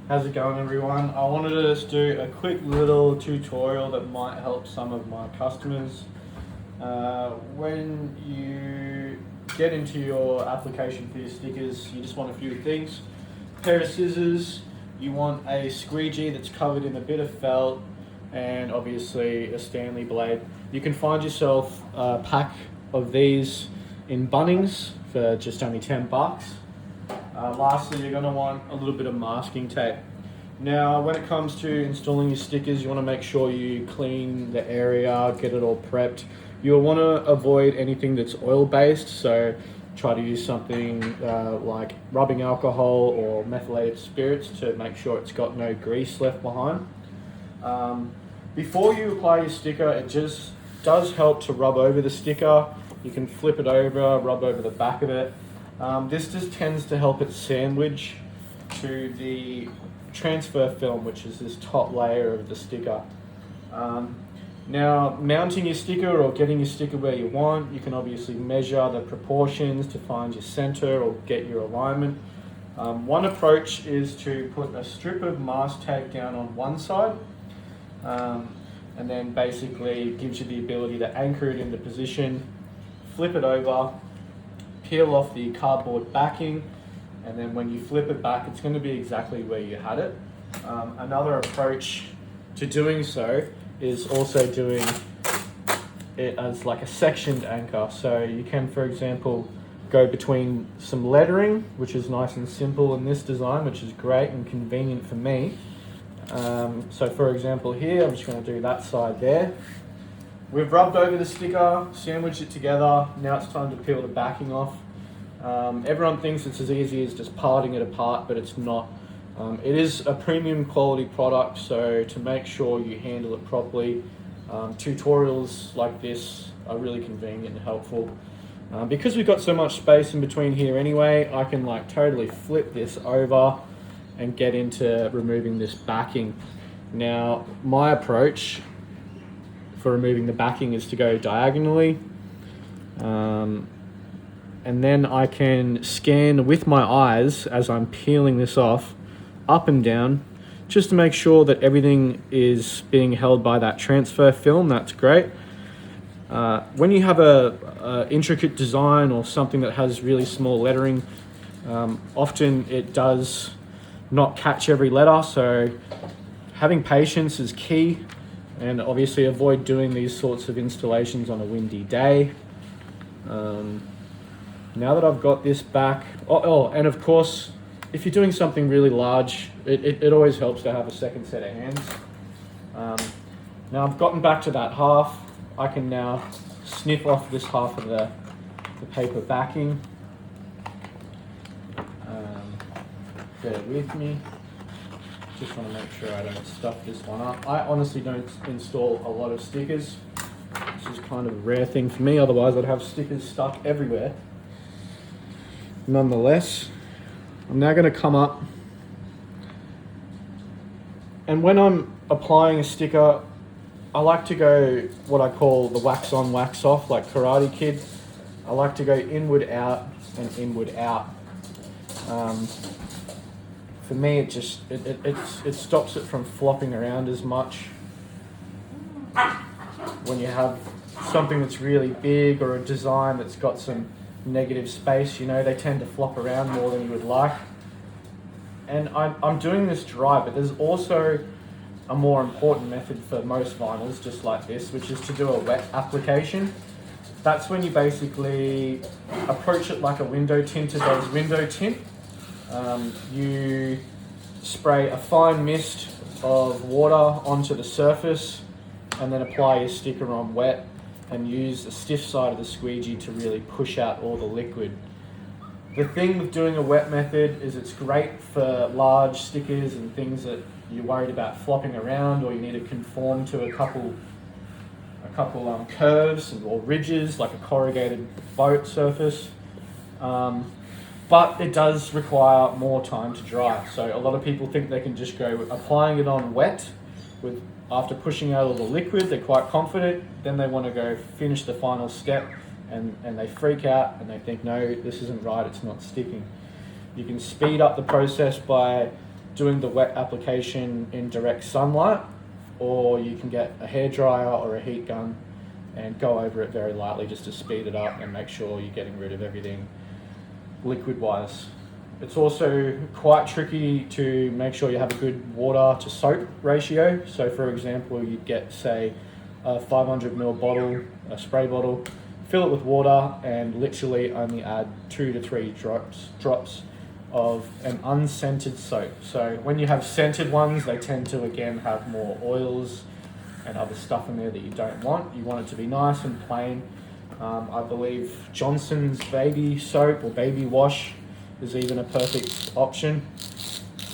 How's it going, everyone? I wanted to just do a quick little tutorial that might help some of my customers. When you get into your application for your stickers, you just want a few things. A pair of scissors, you want a squeegee that's covered in a bit of felt, and obviously a Stanley blade. You can find yourself a pack of these in Bunnings for just only 10 bucks. Lastly, you're going to want a little bit of masking tape. Now, when it comes to installing your stickers, you want to make sure you clean the area, get it all prepped. You'll want to avoid anything that's oil-based, so try to use something like rubbing alcohol or methylated spirits to make sure it's got no grease left behind. Before you apply your sticker, it just does help to rub over the sticker. You can flip it over, rub over the back of it. This just tends to help it sandwich to the transfer film, which is this top layer of the sticker. Now, mounting your sticker or getting your sticker where you want, you can obviously measure the proportions to find your center or get your alignment. One approach is to put a strip of mask tape down on one side, and then basically gives you the ability to anchor it into position, flip it over, peel off the cardboard backing, and then when you flip it back, it's going to be exactly where you had it. Another approach to doing so is also doing it as like a sectioned anchor. So you can, for example, go between some lettering, which is nice and simple in this design, which is great and convenient for me. So for example here, I'm just going to do that side there. We've rubbed over the sticker, sandwiched it together. Now it's time to peel the backing off. Everyone thinks it's as easy as just parting it apart, but it's not. It is a premium quality product, so to make sure you handle it properly, tutorials like this are really convenient and helpful. Because we've got so much space in between here anyway, I can like totally flip this over and get into removing this backing. Now, my approach for removing the backing is to go diagonally, and then I can scan with my eyes as I'm peeling this off, up and down, just to make sure that everything is being held by that transfer film. That's great. When you have a intricate design or something that has really small lettering, often it does not catch every letter, so having patience is key. And obviously avoid doing these sorts of installations on a windy day. Now that I've got this back, and of course, if you're doing something really large, it always helps to have a second set of hands. Now I've gotten back to that half. I can now snip off this half of the paper backing. Bear with me. Just want to make sure I don't stuff this one up. I honestly don't install a lot of stickers. This is kind of a rare thing for me, otherwise I'd have stickers stuck everywhere. Nonetheless, I'm now going to come up, and when I'm applying a sticker, I like to go what I call the wax on, wax off, like Karate Kid. I like to go inward out and inward out. For me, it stops it from flopping around as much. When you have something that's really big or a design that's got some negative space, you know, they tend to flop around more than you would like. And I'm doing this dry, but there's also a more important method for most vinyls, just like this, which is to do a wet application. That's when you basically approach it like a window tinter does window tint. You spray a fine mist of water onto the surface and then apply your sticker on wet and use the stiff side of the squeegee to really push out all the liquid. The thing with doing a wet method is it's great for large stickers and things that you're worried about flopping around, or you need to conform to a couple curves or ridges like a corrugated boat surface. But it does require more time to dry. So a lot of people think they can just go applying it on wet after pushing out all the liquid. They're quite confident. Then they want to go finish the final step and they freak out and they think, no, this isn't right, it's not sticking. You can speed up the process by doing the wet application in direct sunlight, or you can get a hairdryer or a heat gun and go over it very lightly just to speed it up and make sure you're getting rid of everything liquid wise. It's also quite tricky to make sure you have a good water to soap ratio. So for example, you'd get say a 500 ml bottle, a spray bottle, fill it with water and literally only add 2 to 3 drops of an unscented soap. So when you have scented ones, they tend to again have more oils and other stuff in there that you don't want. You want it to be nice and plain. I believe Johnson's baby soap or baby wash is even a perfect option.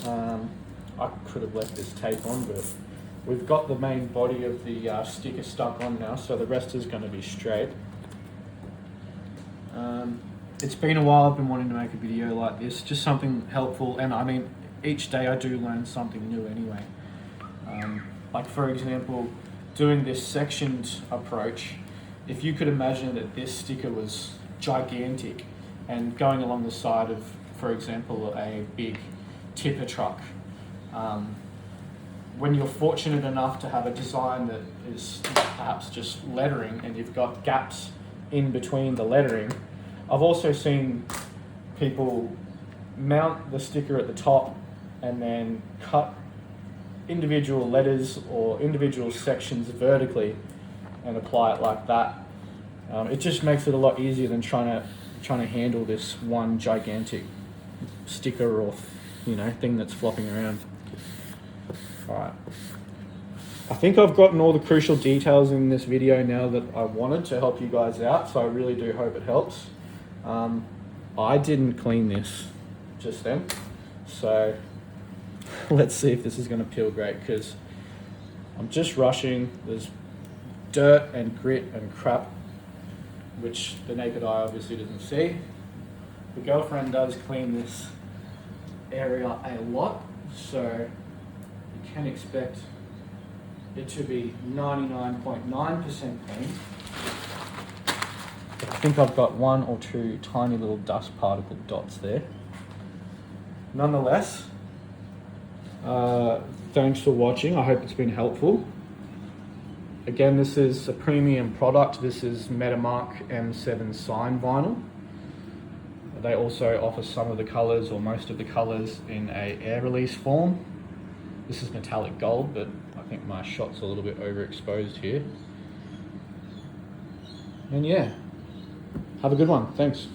I could have left this tape on, but we've got the main body of the sticker stuck on now, so the rest is going to be straight. It's been a while I've been wanting to make a video like this, just something helpful, and I mean, each day I do learn something new anyway. Like for example, doing this sectioned approach, if you could imagine that this sticker was gigantic and going along the side of, for example, a big tipper truck. When you're fortunate enough to have a design that is perhaps just lettering and you've got gaps in between the lettering, I've also seen people mount the sticker at the top and then cut individual letters or individual sections vertically and apply it like that. It just makes it a lot easier than trying to handle this one gigantic sticker or thing that's flopping around. All right. I think I've gotten all the crucial details in this video now that I wanted to help you guys out, so I really do hope it helps. I didn't clean this just then, so let's see if this is going to peel great, because I'm just rushing. There's dirt and grit and crap, which the naked eye obviously doesn't see. The girlfriend does clean this area a lot, so you can expect it to be 99.9% clean. I think I've got 1 or 2 tiny little dust particle dots there. Nonetheless, thanks for watching. I hope it's been helpful. Again, this is a premium product. This is Metamark M7 sign vinyl. They also offer some of the colors or most of the colors in a air release form. This is metallic gold, but I think my shot's a little bit overexposed here. And yeah, have a good one. Thanks.